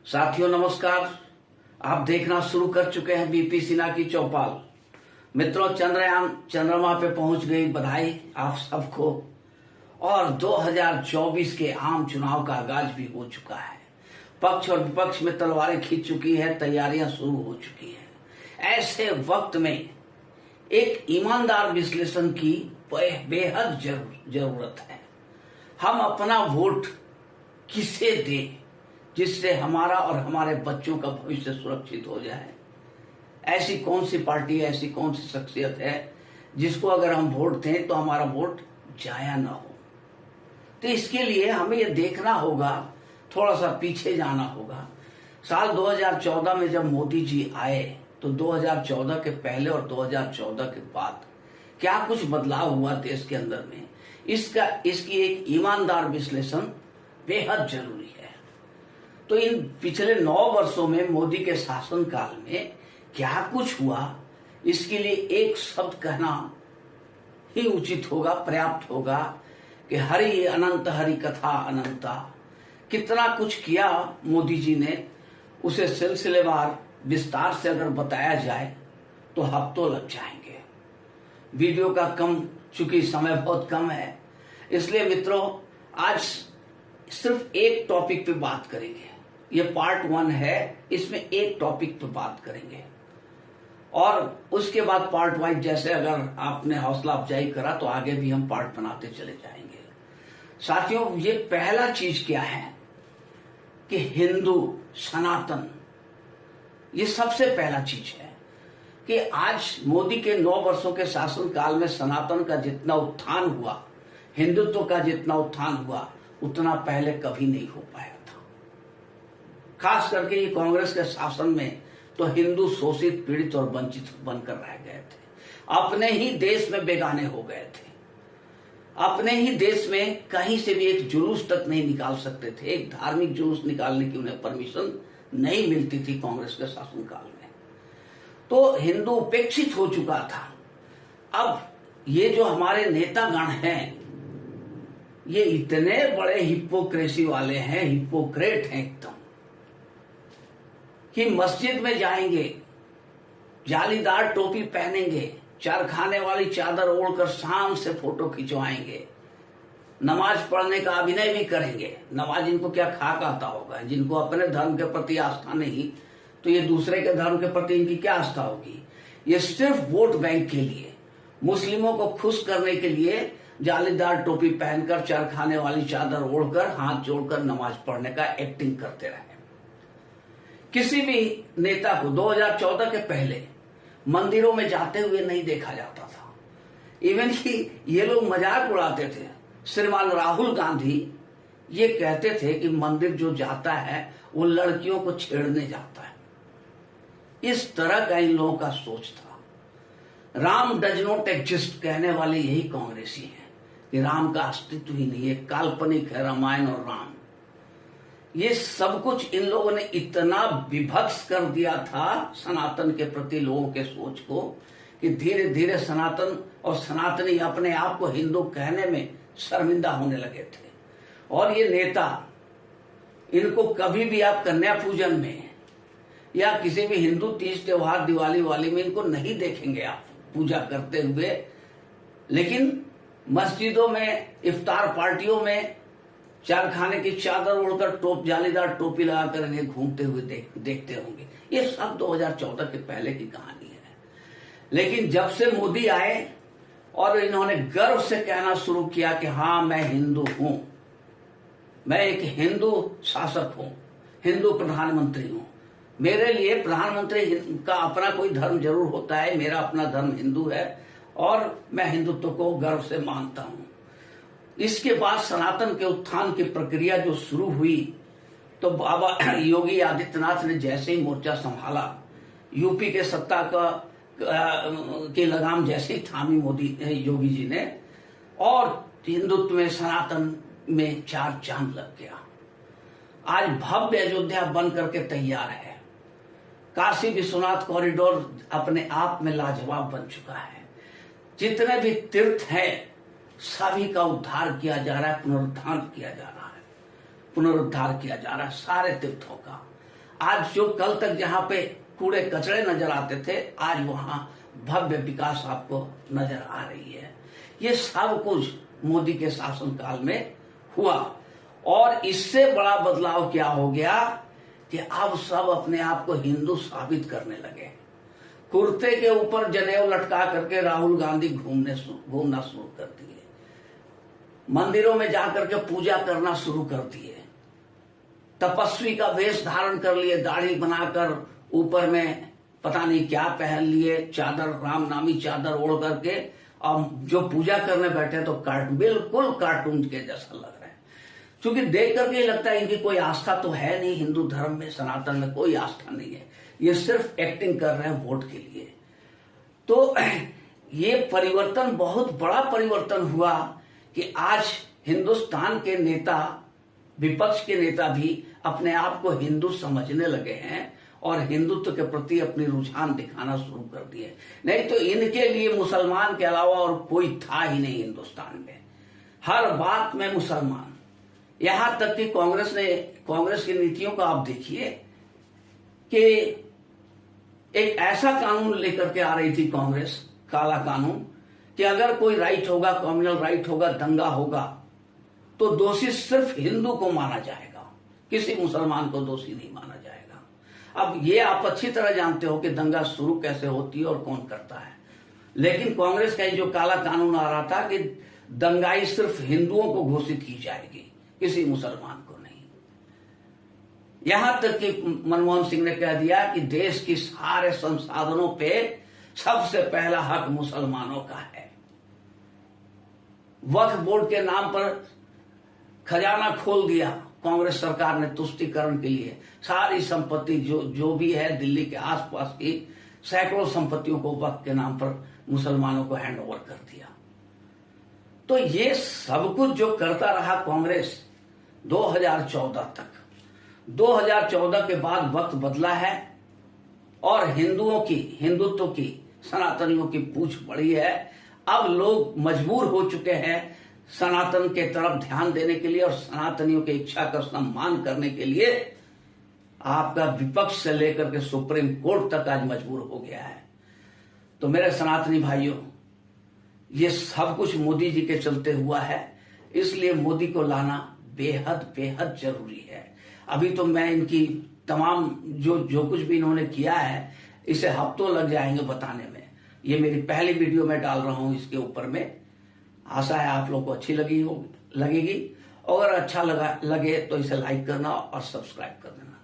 साथियों नमस्कार। आप देखना शुरू कर चुके हैं बीपी सिन्हा की चौपाल। मित्रों, चंद्रयान चंद्रमा पे पहुंच गई, बधाई आप सबको। और 2024 के आम चुनाव का आगाज भी हो चुका है। पक्ष और विपक्ष में तलवारें खींच चुकी है, तैयारियां शुरू हो चुकी है। ऐसे वक्त में एक ईमानदार विश्लेषण की बेहद जरूरत है। हम अपना वोट किसे दें जिससे हमारा और हमारे बच्चों का भविष्य सुरक्षित हो जाए। ऐसी कौन सी पार्टी है, ऐसी कौन सी शख्सियत है जिसको अगर हम वोट दें तो हमारा वोट जाया ना हो। तो इसके लिए हमें यह देखना होगा, थोड़ा सा पीछे जाना होगा। साल 2014 में जब मोदी जी आए तो 2014 के पहले और 2014 के बाद क्या कुछ बदलाव हुआ देश के अंदर में, इसकी एक ईमानदार विश्लेषण बेहद जरूरी है। तो इन पिछले 9 वर्षों में मोदी के शासनकाल में क्या कुछ हुआ, इसके लिए एक शब्द कहना ही उचित होगा, पर्याप्त होगा कि हरि अनंत हरि कथा अनंता। कितना कुछ किया मोदी जी ने, उसे सिलसिलेवार विस्तार से अगर बताया जाए तो हफ्तों लग जाएंगे। वीडियो का चूंकि समय बहुत कम है, इसलिए मित्रों आज सिर्फ एक टॉपिक पे बात करेंगे। ये पार्ट 1 है, इसमें एक टॉपिक पे बात करेंगे और उसके बाद पार्ट वाइज जैसे अगर आपने हौसला अफजाई करा तो आगे भी हम पार्ट बनाते चले जाएंगे। साथियों, ये पहला चीज क्या है कि हिंदू सनातन, ये सबसे पहला चीज है कि आज मोदी के 9 वर्षों के शासनकाल में सनातन का जितना उत्थान हुआ, हिंदुत्व का जितना उत्थान हुआ, उतना पहले कभी नहीं हो पाया था। खास करके ये कांग्रेस के शासन में तो हिंदू शोषित, पीड़ित और वंचित बनकर रह गए थे। अपने ही देश में बेगाने हो गए थे। अपने ही देश में कहीं से भी एक जुलूस तक नहीं निकाल सकते थे। एक धार्मिक जुलूस निकालने की उन्हें परमिशन नहीं मिलती थी कांग्रेस के शासनकाल में। तो हिंदू उपेक्षित हो चुका था। अब ये जो हमारे नेतागण हैं, ये इतने बड़े हिपोक्रेसी वाले हैं, हिपोक्रेट हैं एकदम, कि मस्जिद में जाएंगे, जालीदार टोपी पहनेंगे, चरखाने वाली चादर ओढ़कर शाम से फोटो खिंचवाएंगे, नमाज पढ़ने का अभिनय भी करेंगे। नमाज इनको क्या खाक आता होगा? जिनको अपने धर्म के प्रति आस्था नहीं, तो ये दूसरे के धर्म के प्रति इनकी क्या आस्था होगी? ये सिर्फ वोट बैंक के लिए, मुस्लिमों को खुश करने के लिए जालीदार टोपी पहनकर, चरखाने वाली चादर ओढ़कर, हाथ जोड़कर नमाज पढ़ने का एक्टिंग करते रहे। किसी भी नेता को 2014 के पहले मंदिरों में जाते हुए नहीं देखा जाता था। इवन कि ये लोग मजाक उड़ाते थे। श्रीमान राहुल गांधी ये कहते थे कि मंदिर जो जाता है वो लड़कियों को छेड़ने जाता है। इस तरह का इन लोगों का सोच था। राम डज नॉट एग्जिस्ट कहने वाले यही कांग्रेसी हैं कि राम का अस्तित्व ही नहीं है, काल्पनिक है रामायण और राम। ये सब कुछ इन लोगों ने इतना विभत्स कर दिया था सनातन के प्रति लोगों के सोच को कि धीरे धीरे सनातन और सनातनी अपने आप को हिंदू कहने में शर्मिंदा होने लगे थे। और ये नेता, इनको कभी भी आप कन्या पूजन में या किसी भी हिंदू तीज त्योहार, दिवाली वाली में इनको नहीं देखेंगे आप पूजा करते हुए। लेकिन मस्जिदों में, इफ्तार पार्टियों में चरखाने की चादर ओढ़कर, जालीदार टोपी लगाकर इन्हें घूमते हुए देखते होंगे। ये सब 2014 के पहले की कहानी है। लेकिन जब से मोदी आए और इन्होंने गर्व से कहना शुरू किया कि हाँ मैं हिंदू हूं, मैं एक हिंदू शासक हूं, हिंदू प्रधानमंत्री हूं, मेरे लिए प्रधानमंत्री का अपना कोई धर्म जरूर होता है, मेरा अपना धर्म हिंदू है और मैं हिंदुत्व को गर्व से मानता हूं। इसके बाद सनातन के उत्थान की प्रक्रिया जो शुरू हुई, तो बाबा योगी आदित्यनाथ ने जैसे ही मोर्चा संभाला, यूपी के सत्ता की लगाम जैसे ही थामी योगी जी ने, और हिंदुत्व में, सनातन में 4 चांद लग गया। आज भव्य अयोध्या बन करके तैयार है। काशी विश्वनाथ कॉरिडोर अपने आप में लाजवाब बन चुका है। जितने भी तीर्थ हैं सभी का उद्धार किया जा रहा है, पुनरुद्धार किया जा रहा है सारे तीर्थों का। आज जो कल तक जहां पे कूड़े कचरे नजर आते थे, आज वहां भव्य विकास आपको नजर आ रही है। ये सब कुछ मोदी के शासनकाल में हुआ। और इससे बड़ा बदलाव क्या हो गया कि अब सब अपने आप को हिंदू साबित करने लगे। कुर्ते के ऊपर जनेऊ लटका करके राहुल गांधी घूमना शुरू कर दिए, मंदिरों में जाकर के पूजा करना शुरू कर दिए, तपस्वी का वेश धारण कर लिए, दाढ़ी बनाकर ऊपर में पता नहीं क्या पहन लिए, चादर, राम नामी चादर ओढ़ करके, और जो पूजा करने बैठे तो बिल्कुल कार्टून के जैसा लग रहा है। क्योंकि देख करके ही लगता है इनकी कोई आस्था तो है नहीं, हिंदू धर्म में, सनातन में कोई आस्था नहीं है, ये सिर्फ एक्टिंग कर रहे हैं वोट के लिए। तो ये परिवर्तन, बहुत बड़ा परिवर्तन हुआ कि आज हिंदुस्तान के नेता, विपक्ष के नेता भी अपने आप को हिंदू समझने लगे हैं और हिंदुत्व के प्रति अपनी रुझान दिखाना शुरू कर दिए। नहीं तो इनके लिए मुसलमान के अलावा और कोई था ही नहीं हिंदुस्तान में, हर बात में मुसलमान। यहां तक कि कांग्रेस की नीतियों का आप देखिए कि एक ऐसा कानून लेकर के आ रही थी कांग्रेस, काला कानून, कि अगर कोई राइट होगा, कम्युनल राइट होगा, दंगा होगा, तो दोषी सिर्फ हिंदू को माना जाएगा, किसी मुसलमान को दोषी नहीं माना जाएगा। अब ये आप अच्छी तरह जानते हो कि दंगा शुरू कैसे होती है और कौन करता है, लेकिन कांग्रेस का जो काला कानून आ रहा था कि दंगाई सिर्फ हिंदुओं को घोषित की जाएगी, किसी मुसलमान को नहीं। यहां तक कि मनमोहन सिंह ने कह दिया कि देश की सारे संसाधनों पे सबसे पहला हक मुसलमानों का है। वक्फ बोर्ड के नाम पर खजाना खोल दिया कांग्रेस सरकार ने तुष्टीकरण के लिए। सारी संपत्ति जो भी है दिल्ली के आसपास की सैकड़ों संपत्तियों को वक्फ के नाम पर मुसलमानों को हैंड ओवर कर दिया। तो ये सब कुछ जो करता रहा कांग्रेस 2014 तक, 2014 के बाद वक्त बदला है और हिंदुत्व की, सनातनियों की पूछ बढ़ी है। अब लोग मजबूर हो चुके हैं सनातन के तरफ ध्यान देने के लिए और सनातनियों की इच्छा का सम्मान करने के लिए। आपका विपक्ष से लेकर के सुप्रीम कोर्ट तक आज मजबूर हो गया है। तो मेरे सनातनी भाइयों, ये सब कुछ मोदी जी के चलते हुआ है, इसलिए मोदी को लाना बेहद बेहद जरूरी है। अभी तो मैं इनकी तमाम जो कुछ भी इन्होंने किया है, इसे हफ्तों लग जाएंगे बताने में। ये मेरी पहली वीडियो में डाल रहा हूं इसके ऊपर में। आशा है आप लोग को अच्छी लगेगी। अगर अच्छा लगे तो इसे लाइक करना और सब्सक्राइब कर देना।